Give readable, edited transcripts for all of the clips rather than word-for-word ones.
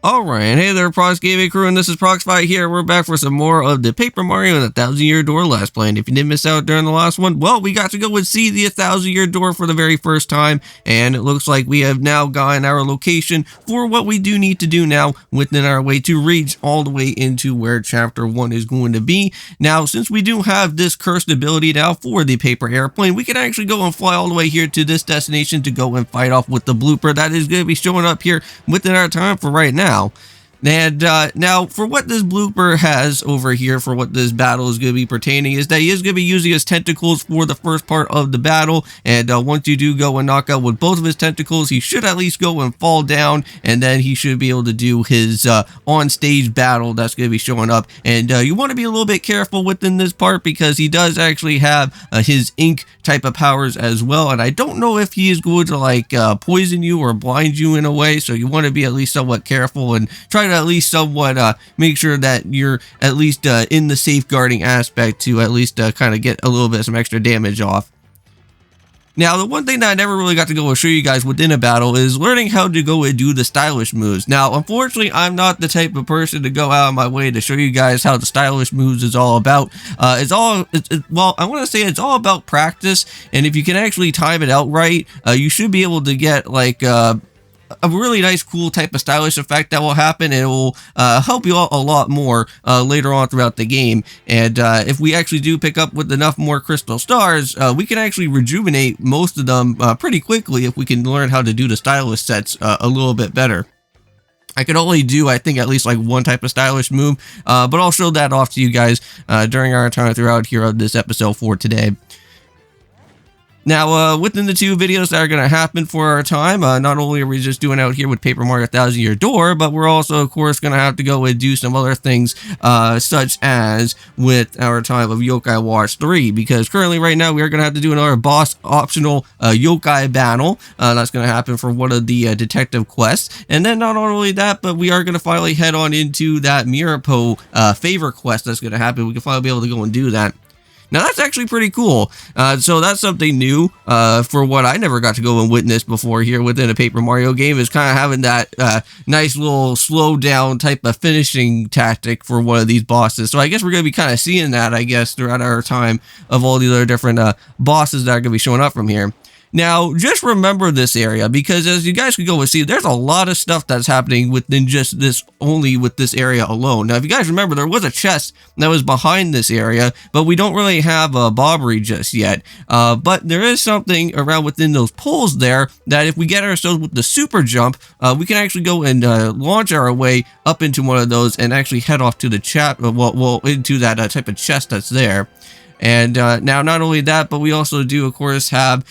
Alright, hey there Prox Gaming Crew, and this is Proxify here. We're back for some more of the Paper Mario and the 1000-Year Door Last Play. And if you did miss out during the last one, well, we got to go and see the 1000-Year Door for the very first time, and it looks like we have now gotten our location for what we do need to do now within our way to reach all the way into where Chapter 1 is going to be. Now, since we do have this cursed ability now for the paper airplane, we can actually go and fly all the way here to this destination to go and fight off with the blooper that is going to be showing up here within our time for right now. And now for what this blooper has over here, for what this battle is going to be pertaining, is that he is going to be using his tentacles for the first part of the battle. And once you do go and knock out with both of his tentacles, he should at least go and fall down, and then he should be able to do his on-stage battle that's going to be showing up. And you want to be a little bit careful within this part, because he does actually have his ink type of powers as well. And I don't know if he is going to like poison you or blind you in a way, so you want to be at least somewhat careful and try to at least somewhat make sure that you're at least in the safeguarding aspect to at least kind of get a little bit of some extra damage off. Now, the one thing that I never really got to go and show you guys within a battle is learning how to go and do the stylish moves. Now, unfortunately, I'm not the type of person to go out of my way to show you guys how the stylish moves is all about. Well, I want to say it's all about practice, and if you can actually time it out right, you should be able to get like a really nice, cool type of stylish effect that will happen, and it will help you out a lot more later on throughout the game. And if we actually do pick up with enough more crystal stars, we can actually rejuvenate most of them pretty quickly if we can learn how to do the stylish sets a little bit better. I can only do, I think, at least like one type of stylish move, but I'll show that off to you guys during our time throughout here of this episode for today. Now, within the two videos that are going to happen for our time, not only are we just doing out here with Paper Mario 1000-Year Door, but we're also, of course, going to have to go and do some other things, such as with our time of Yokai Watch 3, because currently, right now, we are going to have to do another boss optional Yokai battle. That's going to happen for one of the detective quests. And then not only that, but we are going to finally head on into that Mirapo favor quest that's going to happen. We can finally be able to go and do that. Now, that's actually pretty cool. So that's something new for what I never got to go and witness before here within a Paper Mario game, is kind of having that nice little slow down type of finishing tactic for one of these bosses. So I guess we're going to be kind of seeing that, I guess, throughout our time of all the other different bosses that are going to be showing up from here. Now, just remember this area, because as you guys can go and see, there's a lot of stuff that's happening within just this, only with this area alone. Now, if you guys remember, there was a chest that was behind this area, but we don't really have a Bobbery just yet. But there is something around within those poles there that if we get ourselves with the super jump, we can actually go and launch our way up into one of those and actually head off to the into that type of chest that's there. And now, not only that, but we also do, of course, have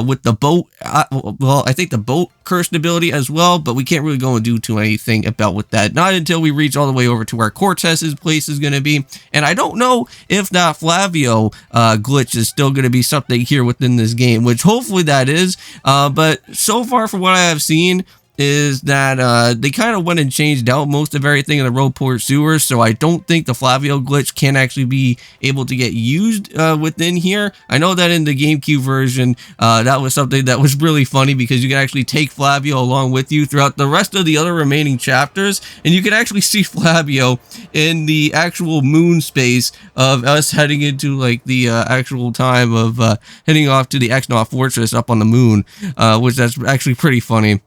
with the boat, well, I think the boat cursed ability as well, but we can't really go and do too anything about with that. Not until we reach all the way over to where Cortez's place is going to be. And I don't know if that Flavio glitch is still going to be something here within this game, which hopefully that is. But so far, from what I have seen, is that they kind of went and changed out most of everything in the Rougeport Sewers, so I don't think the Flavio glitch can actually be able to get used within here. I know that in the GameCube version, that was something that was really funny, because you can actually take Flavio along with you throughout the rest of the other remaining chapters, and you can actually see Flavio in the actual moon space of us heading into like the actual time of heading off to the Exnaut Fortress up on the moon, which that's actually pretty funny.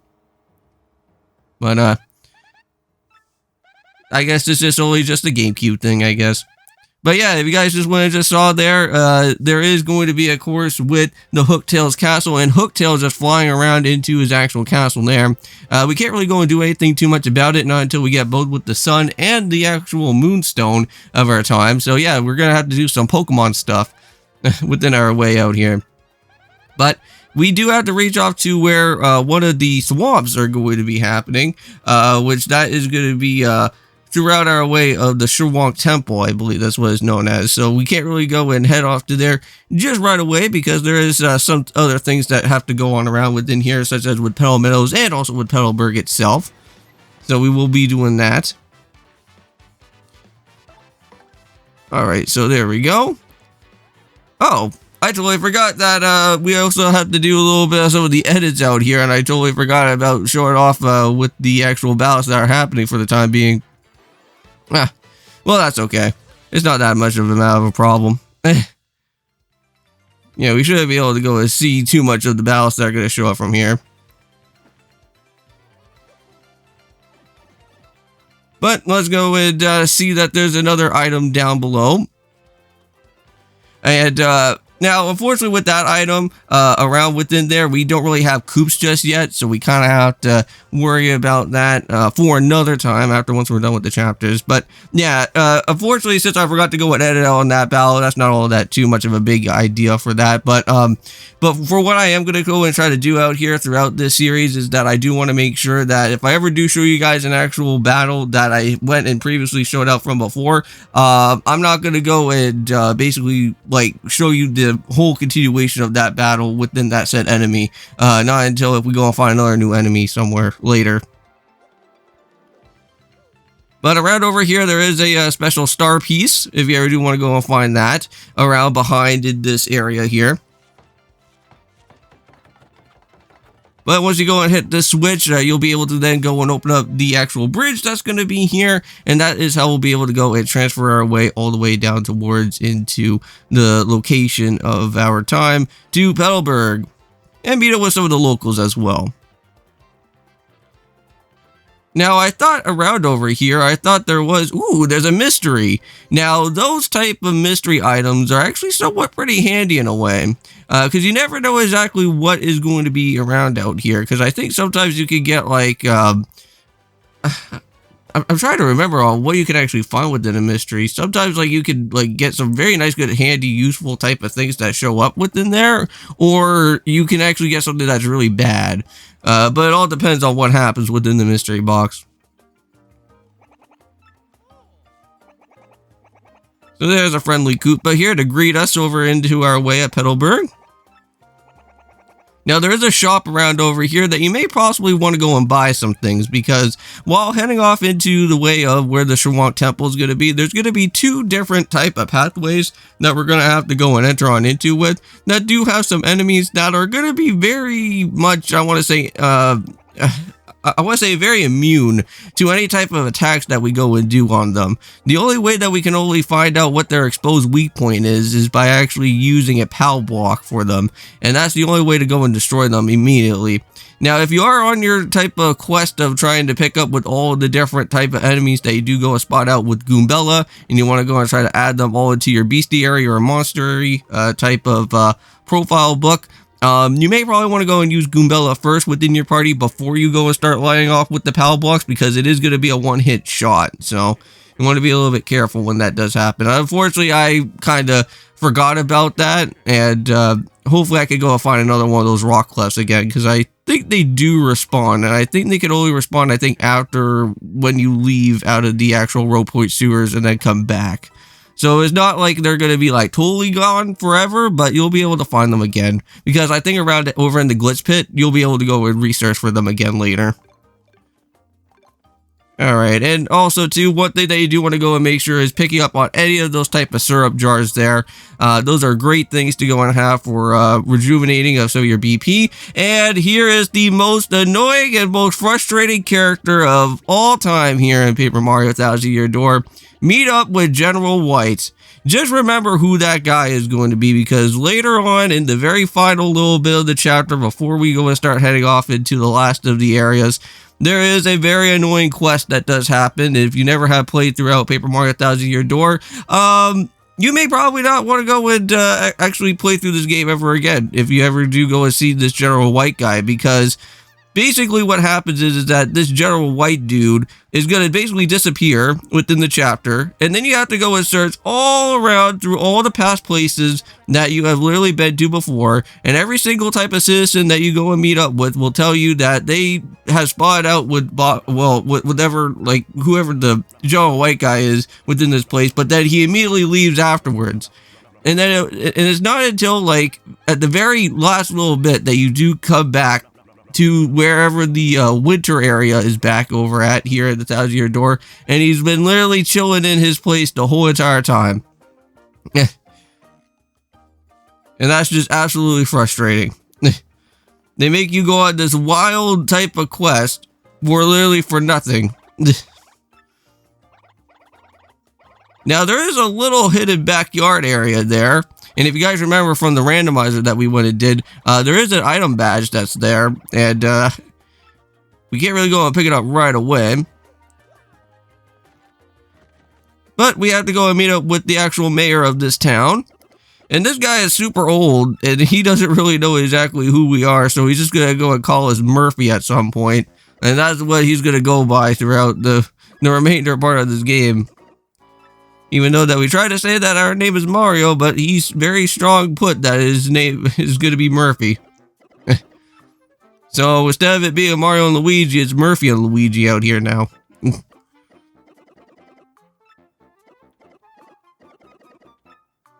But, I guess it's just only just a GameCube thing, I guess. But yeah, if you guys just went and just saw there, there is going to be, of course, with the Hooktail's castle, and Hooktail just flying around into his actual castle there. We can't really go and do anything too much about it, not until we get both with the sun and the actual moonstone of our time. So yeah, we're going to have to do some Pokemon stuff within our way out here. But we do have to reach off to where one of the swamps are going to be happening, which that is going to be throughout our way of the Shurwonk Temple, I believe that's what it's known as. So we can't really go and head off to there just right away, because there is some other things that have to go on around within here, such as with Petal Meadows and also with Petalburg itself. So we will be doing that. Alright, so there we go. Oh, I totally forgot that we also have to do a little bit of some of the edits out here, and I totally forgot about showing off with the actual battles that are happening for the time being. Ah, well, that's okay. It's not that much of a problem. Yeah, we shouldn't be able to go and see too much of the battles that are going to show up from here. But let's go and see that there's another item down below. And now, unfortunately, with that item around within there, we don't really have coops just yet. So we kind of have to worry about that for another time once we're done with the chapters. But yeah, unfortunately, since I forgot to go and edit on that battle, that's not all that too much of a big idea for that. But for what I am going to go and try to do out here throughout this series is that I do want to make sure that if I ever do show you guys an actual battle that I went and previously showed out from before, I'm not going to go and basically like show you the whole continuation of that battle within that said enemy, not until if we go and find another new enemy somewhere later. But around over here, there is a special star piece, if you ever do want to go and find that, around behind in this area here. But once you go and hit this switch, you'll be able to then go and open up the actual bridge that's going to be here. And that is how we'll be able to go and transfer our way all the way down towards into the location of our time to Petalburg. And meet up with some of the locals as well. Now, I thought around over here, I thought there was, there's a mystery. Now, those type of mystery items are actually somewhat pretty handy in a way. Because you never know exactly what is going to be around out here. Because I think sometimes you can get like, I'm trying to remember on what you can actually find within a mystery. Sometimes like you could like get some very nice, good, handy, useful type of things that show up within there. Or you can actually get something that's really bad. But it all depends on what happens within the mystery box. So there's a friendly Koopa here to greet us over into our way at Petalburg. Now, there is a shop around over here that you may possibly want to go and buy some things, because while heading off into the way of where the Shawonk Temple is going to be, there's going to be two different type of pathways that we're going to have to go and enter on into with that do have some enemies that are going to be very much, I want to say very immune to any type of attacks that we go and do on them. The only way that we can only find out what their exposed weak point is by actually using a POW block for them. And that's the only way to go and destroy them immediately. Now, if you are on your type of quest of trying to pick up with all the different type of enemies that you do go and spot out with Goombella, and you want to go and try to add them all into your bestiary or monstery type of profile book, you may probably want to go and use Goombella first within your party before you go and start lighting off with the POW blocks, because it is going to be a one-hit shot. So you want to be a little bit careful when that does happen. Unfortunately, I kind of forgot about that, and hopefully I could go and find another one of those rock clefts again, because I think they do respawn, and I think they can only respawn, I think, after when you leave out of the actual Rougeport Sewers and then come back. So it's not like they're going to be like totally gone forever, but you'll be able to find them again. Because I think around over in the Glitch Pit, you'll be able to go and research for them again later. Alright, and also too, one thing that you do want to go and make sure is picking up on any of those type of syrup jars there. Those are great things to go and have for rejuvenating of some of your BP. And here is the most annoying and most frustrating character of all time here in Paper Mario Thousand Year Door. Meet up with General White. Just remember who that guy is going to be, because later on in the very final little bit of the chapter, before we go and start heading off into the last of the areas, there is a very annoying quest that does happen. If you never have played throughout Paper Mario Thousand Year Door, you may probably not want to go and actually play through this game ever again if you ever do go and see this General White guy, because basically what happens is that this General White dude is going to basically disappear within the chapter, and then you have to go and search all around through all the past places that you have literally been to before, and every single type of citizen that you go and meet up with will tell you that they have spotted out with, whatever, like, whoever the General White guy is within this place, but then he immediately leaves afterwards. And then it's not until, like, at the very last little bit that you do come back to wherever the winter area is back over at here at the Thousand Year Door, and he's been literally chilling in his place the whole entire time. And that's just absolutely frustrating. They make you go on this wild type of quest for literally for nothing. Now, there is a little hidden backyard area there. And if you guys remember from the randomizer that we went and did, there is an item badge that's there. And we can't really go and pick it up right away. But we have to go and meet up with the actual mayor of this town. And this guy is super old, and he doesn't really know exactly who we are, so he's just going to go and call us Murphy at some point. And that's what he's going to go by throughout the remainder part of this game. Even though that we try to say that our name is Mario, but he's very strong put that his name is going to be Murphy. So instead of it being Mario and Luigi, it's Murphy and Luigi out here now.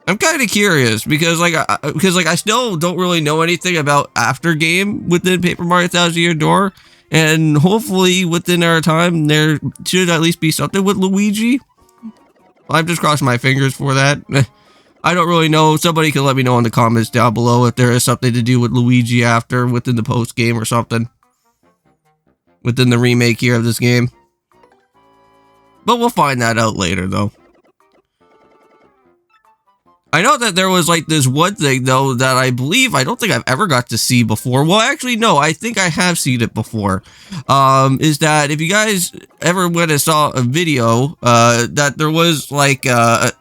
I'm kind of curious because I still don't really know anything about after game within Paper Mario Thousand Year Door, and hopefully within our time there should at least be something with Luigi. I've just crossed my fingers for that. I don't really know. Somebody can let me know in the comments down below if there is something to do with Luigi after within the post game or something within the remake here of this game. But we'll find that out later though. I know that there was like this one thing though that I don't think I've ever got to see before. Well, actually, no, I think I have seen it before. Is that if you guys ever went and saw a video, that there was like some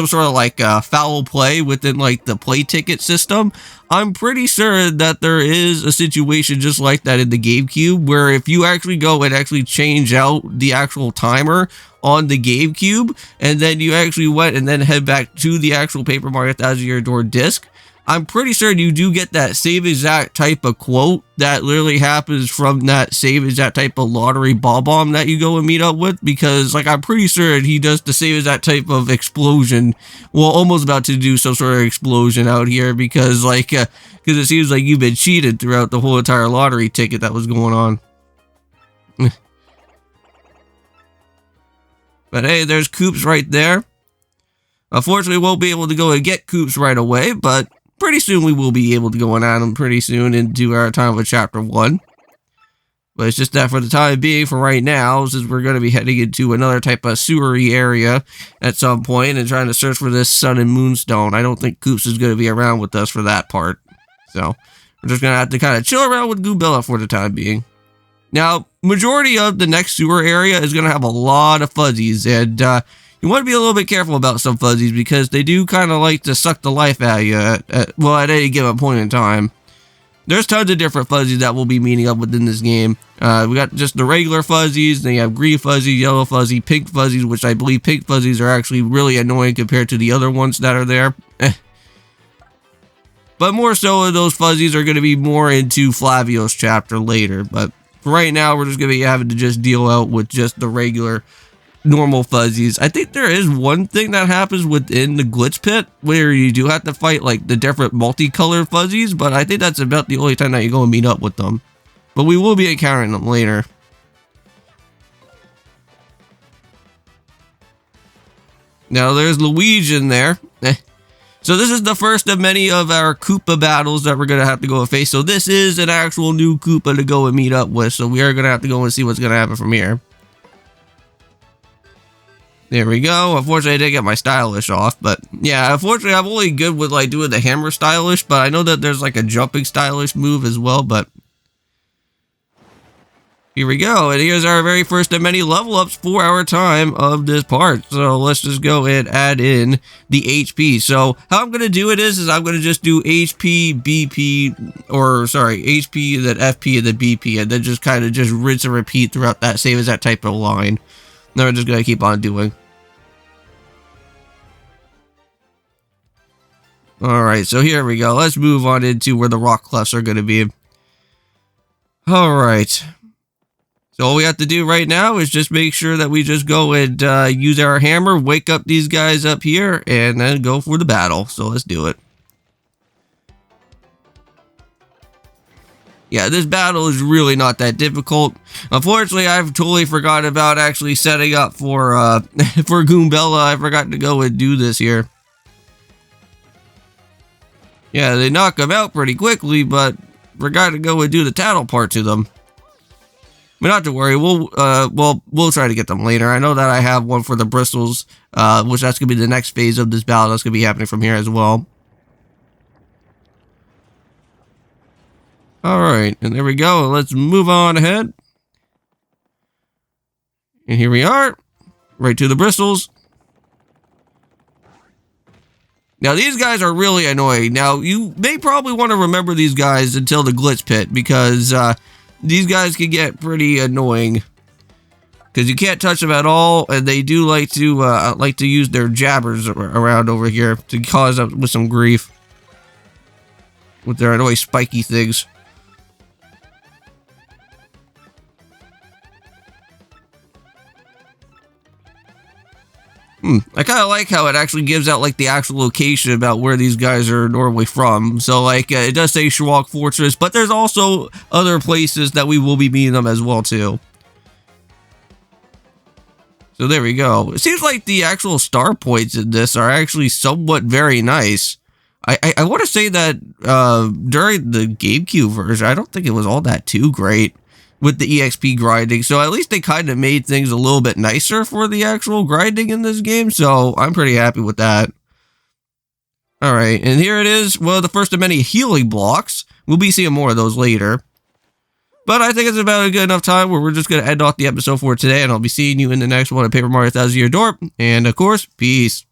sort of like foul play within like the play ticket system. I'm pretty sure that there is a situation just like that in the GameCube where if you actually go and actually change out the actual timer on the GameCube and then you actually went and then head back to the actual Paper Mario Thousand Year Door disc, I'm pretty sure you do get that same exact type of quote that literally happens from that same exact type of lottery ball bomb that you go and meet up with, because like I'm pretty sure he does the same exact type of explosion. Well, almost about to do some sort of explosion out here because like because it seems like you've been cheated throughout the whole entire lottery ticket that was going on. But hey, there's Koops right there. Unfortunately, we won't be able to go and get Koops right away, but pretty soon we will be able to go on at them pretty soon and do our time with Chapter 1. But it's just that for the time being, for right now, since we're going to be heading into another type of sewery area at some point and trying to search for this Sun and Moonstone, I don't think Koops is going to be around with us for that part. So, we're just going to have to kind of chill around with Goombella for the time being. Now, majority of the next sewer area is going to have a lot of fuzzies, and you want to be a little bit careful about some fuzzies because they do kind of like to suck the life out of you at any given point in time. There's tons of different fuzzies that we'll be meeting up within this game. We got just the regular fuzzies, then you have green fuzzy, yellow fuzzy, pink fuzzies, which I believe pink fuzzies are actually really annoying compared to the other ones that are there. But more so, those fuzzies are going to be more into Flavio's chapter later, but for right now, we're just going to be having to just deal out with just the regular, normal fuzzies. I think there is one thing that happens within the glitch pit where you do have to fight like the different multicolored fuzzies, but I think that's about the only time that you go and meet up with them. But we will be encountering them later. Now there's Luigi in there. So this is the first of many of our Koopa battles that we're going to have to go and face. So this is an actual new Koopa to go and meet up with. So we are going to have to go and see what's going to happen from here. There we go. Unfortunately, I didn't get my stylish off. But yeah, unfortunately, I'm only good with like doing the hammer stylish. But I know that there's like a jumping stylish move as well. But here we go. And here's our very first of many level ups for our time of this part. So let's just go and add in the HP. So how I'm going to do it is I'm going to just do HP, BP, or sorry, HP, then FP, and then BP. And then just kind of just rinse and repeat throughout that, same as that type of line. Then we're just going to keep on doing. Alright, so here we go. Let's move on into where the rock clefts are going to be. Alright. So all we have to do right now is just make sure that we just go and use our hammer, wake up these guys up here, and then go for the battle. So let's do it. Yeah, this battle is really not that difficult. Unfortunately, I've totally forgot about actually setting up for Goombella. I forgot to go and do this here. Yeah, they knock them out pretty quickly, but we're going to go and do the tattle part to them. But not to worry, we'll try to get them later. I know that I have one for the bristles, which that's going to be the next phase of this battle. That's going to be happening from here as well. Alright, and there we go. Let's move on ahead. And here we are. Right to the bristles. Now, these guys are really annoying. Now, you may probably want to remember these guys until the glitch pit, because these guys can get pretty annoying. Because you can't touch them at all, and they do like to use their jabbers around over here to cause us with some grief. With their annoying spiky things. I kind of like how it actually gives out, like, the actual location about where these guys are normally from. So, like, it does say Shawak Fortress, but there's also other places that we will be meeting them as well, too. So, there we go. It seems like the actual star points in this are actually somewhat very nice. I want to say that during the GameCube version, I don't think it was all that too great with the EXP grinding, so at least they kind of made things a little bit nicer for the actual grinding in this game, so I'm pretty happy with that. Alright, and here it is, well, the first of many healing blocks. We'll be seeing more of those later. But I think it's about a good enough time where we're just going to end off the episode for today, and I'll be seeing you in the next one at Paper Mario 1000 Year Door, and of course, peace.